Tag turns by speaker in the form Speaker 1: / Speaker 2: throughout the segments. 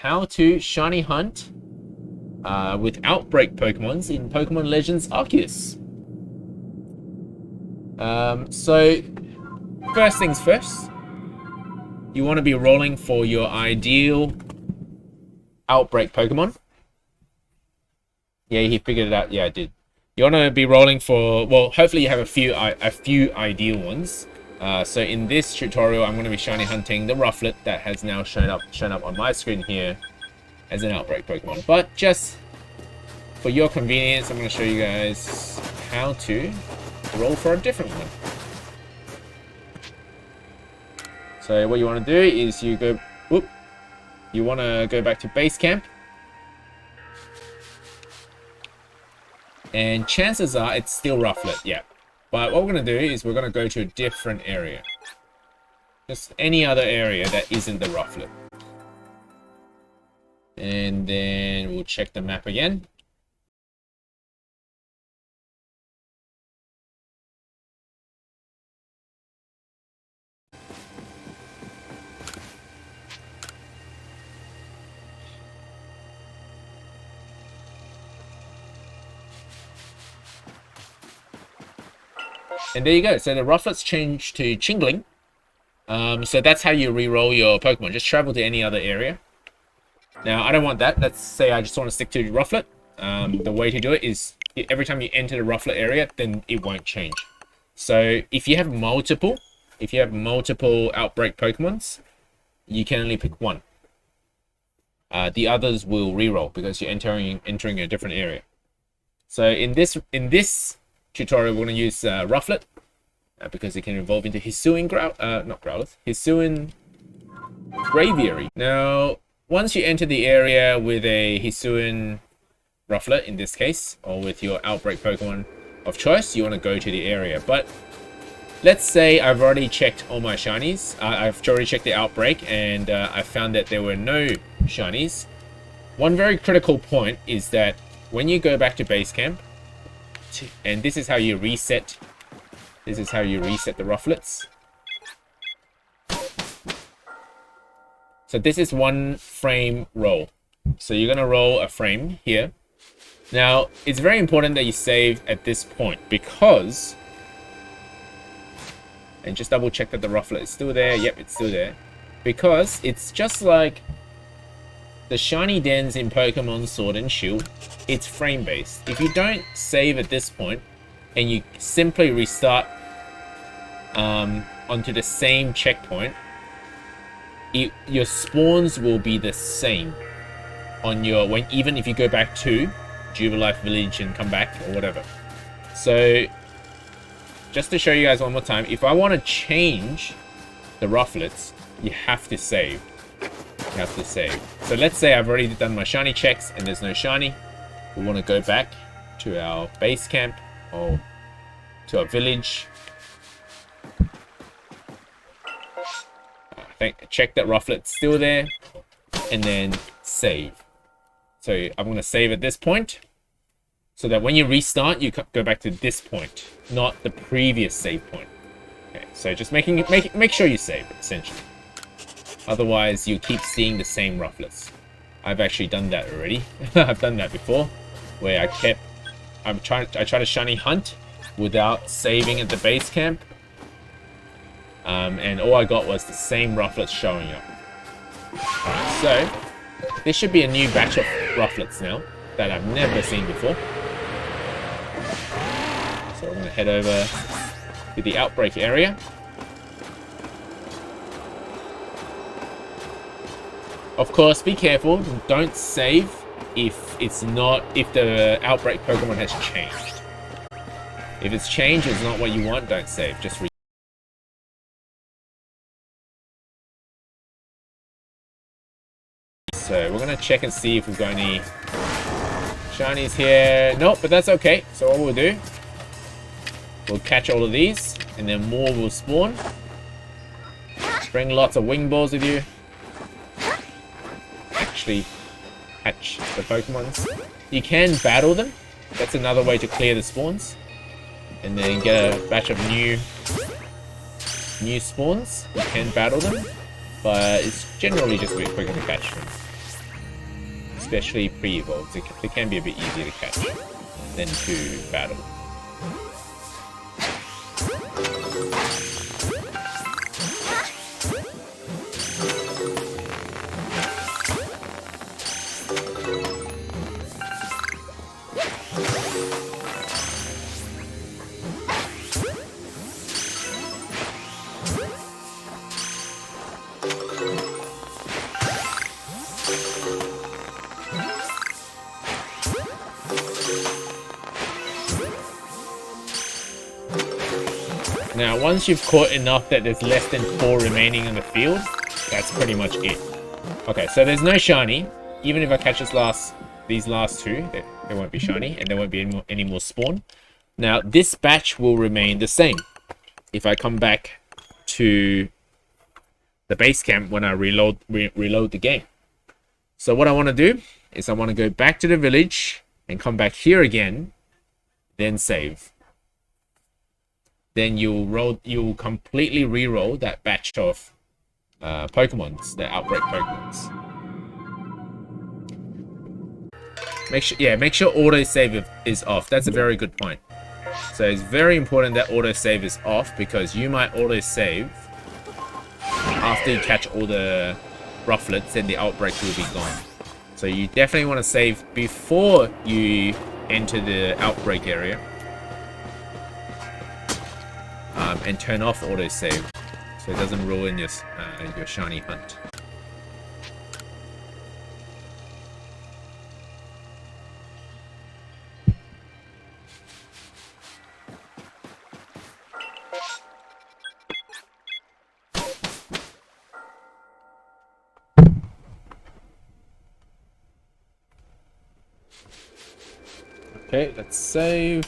Speaker 1: how to shiny hunt with Outbreak Pokemons in Pokemon Legends Arceus. So, first things first, you want to be rolling for your ideal Outbreak Pokemon. Yeah, he figured it out. Yeah, I did. You want to be rolling for, well, hopefully you have a few ideal ones. So in this tutorial, I'm going to be shiny hunting the Rufflet that has now shown up on my screen here as an Outbreak Pokemon. But just for your convenience, I'm going to show you guys how to roll for a different one. So what you want to do is you want to go back to base camp. And chances are it's still Rufflet, yeah. But what we're going to do is we're going to go to a different area. Just any other area that isn't the Rufflet. And then we'll check the map again. And there you go. So the Rufflet's changed to Chingling. So that's how you re-roll your Pokemon. Just travel to any other area. Now, I don't want that. Let's say I just want to stick to Rufflet. The way to do it is every time you enter the Rufflet area, then it won't change. So if you have multiple Outbreak Pokemons, you can only pick one. The others will re-roll because you're entering a different area. So in this tutorial, we're going to use Rufflet because it can evolve into Hisuian Hisuian Braviary. Now, once you enter the area with a Hisuian Rufflet, in this case, or with your Outbreak Pokemon of choice, you want to go to the area. But let's say I've already checked all my shinies. I've already checked the Outbreak, and I found that there were no shinies. One very critical point is that when you go back to base camp, and this is how you reset the Rufflets. So this is one frame roll. So you're going to roll a frame here. Now, it's very important that you save at this point because, and just double check that the Rufflet is still there. Yep, it's still there. Because it's just like the shiny dens in Pokemon Sword and Shield, it's frame-based. If you don't save at this point, and you simply restart onto the same checkpoint, your spawns will be the same on even if you go back to Jubilife Village and come back or whatever. So, just to show you guys one more time, if I want to change the Rufflets, you have to save. So let's say I've already done my shiny checks and there's no shiny. We want to go back to our base camp or to our village. Check that Rufflet's still there and then save. So I'm going to save at this point so that when you restart, you go back to this point, not the previous save point. Okay, so just make sure you save, essentially. Otherwise, you keep seeing the same Rufflets. I've actually done that already. I've done that before, where I tried to shiny hunt without saving at the base camp, and all I got was the same Rufflets showing up. Alright, so this should be a new batch of Rufflets now that I've never seen before. So I'm going to head over to the Outbreak area. Of course, be careful. Don't save if the Outbreak Pokemon has changed. If it's changed, it's not what you want, don't save. Just So we're gonna check and see if we've got any shinies here. Nope, but that's okay. So what we'll do, we'll catch all of these, and then more will spawn. Bring lots of wing balls with you. Actually catch the Pokemons. You can battle them. That's another way to clear the spawns. And then get a batch of new spawns. You can battle them. But it's generally just a bit quicker to catch them. especially pre-evolved. They can be a bit easier to catch than to battle. Now, once you've caught enough that there's less than 4 remaining in the field, that's pretty much it. Okay, so there's no shiny. Even if I catch these last 2, they won't be shiny, and there won't be any more spawn. Now, this batch will remain the same if I come back to the base camp when I reload the game. So what I want to do is I want to go back to the village and come back here again, then save. Then you'll completely re-roll that batch of Pokemons, the Outbreak Pokemons. Make sure autosave is off. That's a very good point. So it's very important that autosave is off, because you might autosave after you catch all the Rufflets, and the outbreak will be gone. So you definitely want to save before you enter the outbreak area. And turn off autosave so it doesn't ruin your shiny hunt. Okay, let's save.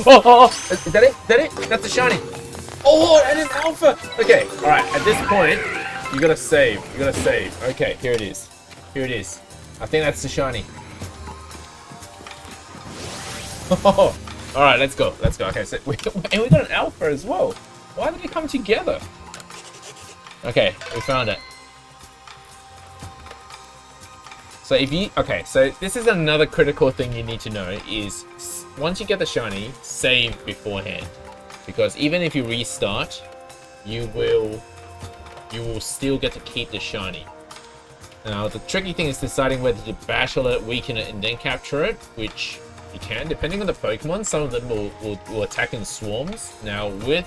Speaker 1: Oh, is that it? Is that it? That's a shiny. Oh, and an alpha. Okay, all right. At this point, you gotta save. You gotta save. Okay, here it is. Here it is. I think that's the shiny. Oh, all right. Let's go. Let's go. Okay, so we got an alpha as well. Why did they come together? Okay, we found it. So so this is another critical thing you need to know is once you get the shiny, save beforehand, because even if you restart, you will still get to keep the shiny. Now the tricky thing is deciding whether to battle it, weaken it, and then capture it, which you can depending on the Pokemon. Some of them will attack in swarms. Now with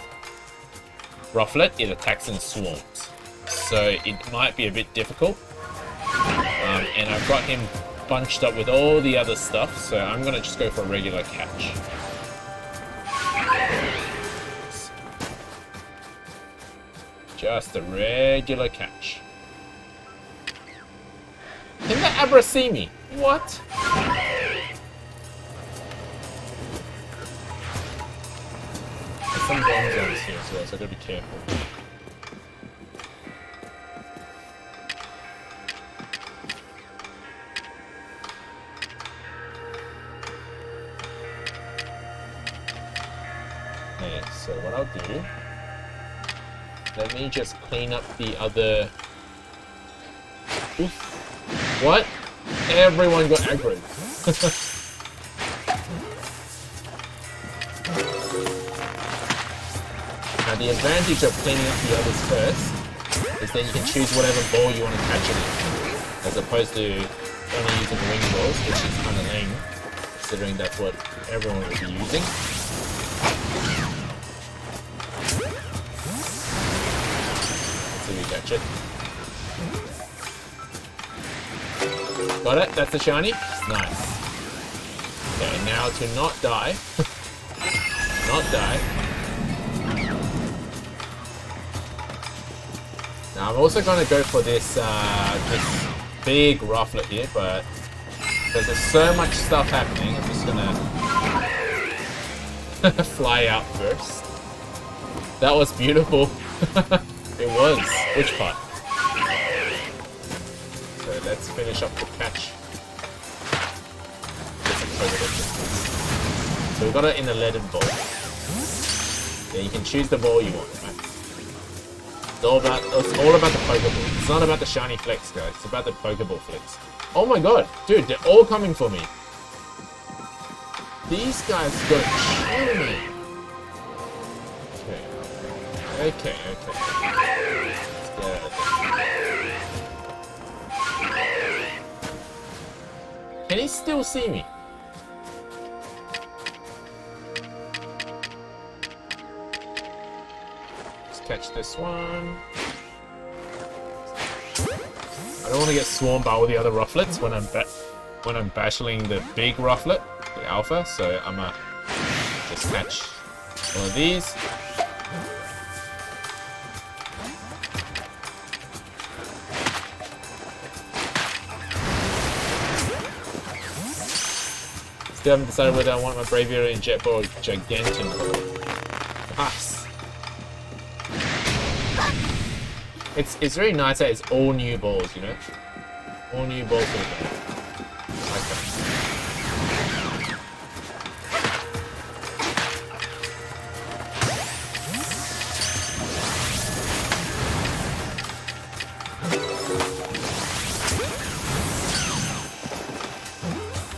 Speaker 1: Rufflet, it attacks in swarms, so it might be a bit difficult. And I've got him bunched up with all the other stuff, so I'm gonna just go for a regular catch. Just a regular catch. Can that Abra see me? What? There's some bomb zones here as well, so I gotta be careful. Okay, so what I'll do... Let me just clean up the other... Oof. What? Everyone got aggro. Now the advantage of cleaning up the others first is that you can choose whatever ball you want to catch it in, as opposed to only using wing balls, which is kind of lame, considering that's what everyone will be using. Let's see if we catch it. Got it? That's the shiny? Nice. Okay, now to not die. Not die. Now I'm also going to go for this big Rufflet here, but because there's so much stuff happening, I'm just going to fly out first. That was beautiful. It was. Which part? So let's finish up the catch. So we got it in a leaded ball. Yeah, you can choose the ball you want, right? It's all about the Pokeball. It's not about the shiny flex, guys. It's about the Pokeball flex. Oh my god, dude, they're all coming for me. These guys got to kill me. Okay. Can he still see me? Let's catch this one. I don't want to get swarmed by all the other Rufflets when I'm battling the big Rufflet, the Alpha. So I'm gonna just catch one of these. Still haven't decided whether I want my Braviary and Jet Ball or Gigantic Ball. Nice. It's very nice that it's all new balls, you know? All new balls for the game. Okay.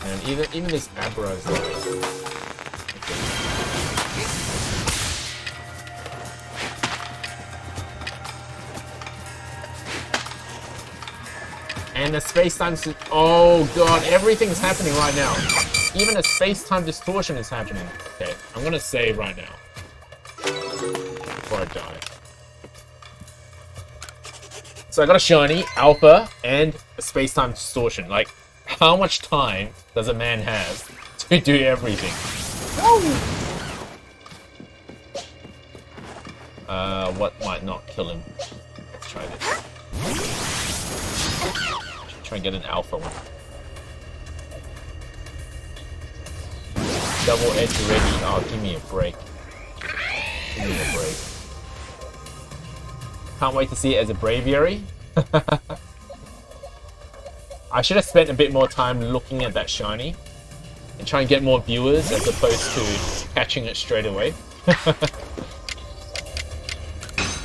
Speaker 1: And even this Abra is like... And the space-time... Oh god, everything's happening right now. Even a space-time distortion is happening. Okay, I'm gonna save right now. Before I die. So I got a shiny, Alpha, and a space-time distortion. Like, how much time does a man have to do everything? What might not kill him? Let's try this. Try and get an Alpha one. Double edge ready. Oh, give me a break. Give me a break. Can't wait to see it as a Braviary. I should have spent a bit more time looking at that shiny and try and get more viewers as opposed to catching it straight away.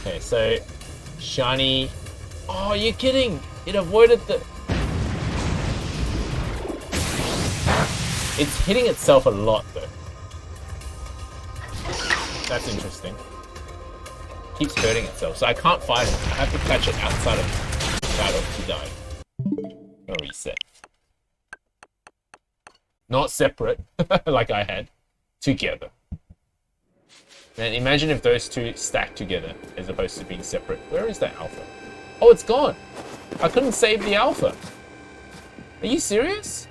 Speaker 1: Okay, so shiny. Oh, you're kidding! It avoided the... It's hitting itself a lot, though. That's interesting. Keeps hurting itself, so I can't fight it. I have to catch it outside of battle to die. I'll reset. Not separate, like I had. Together. And imagine if those two stack together, as opposed to being separate. Where is that Alpha? Oh, it's gone! I couldn't save the Alpha. Are you serious?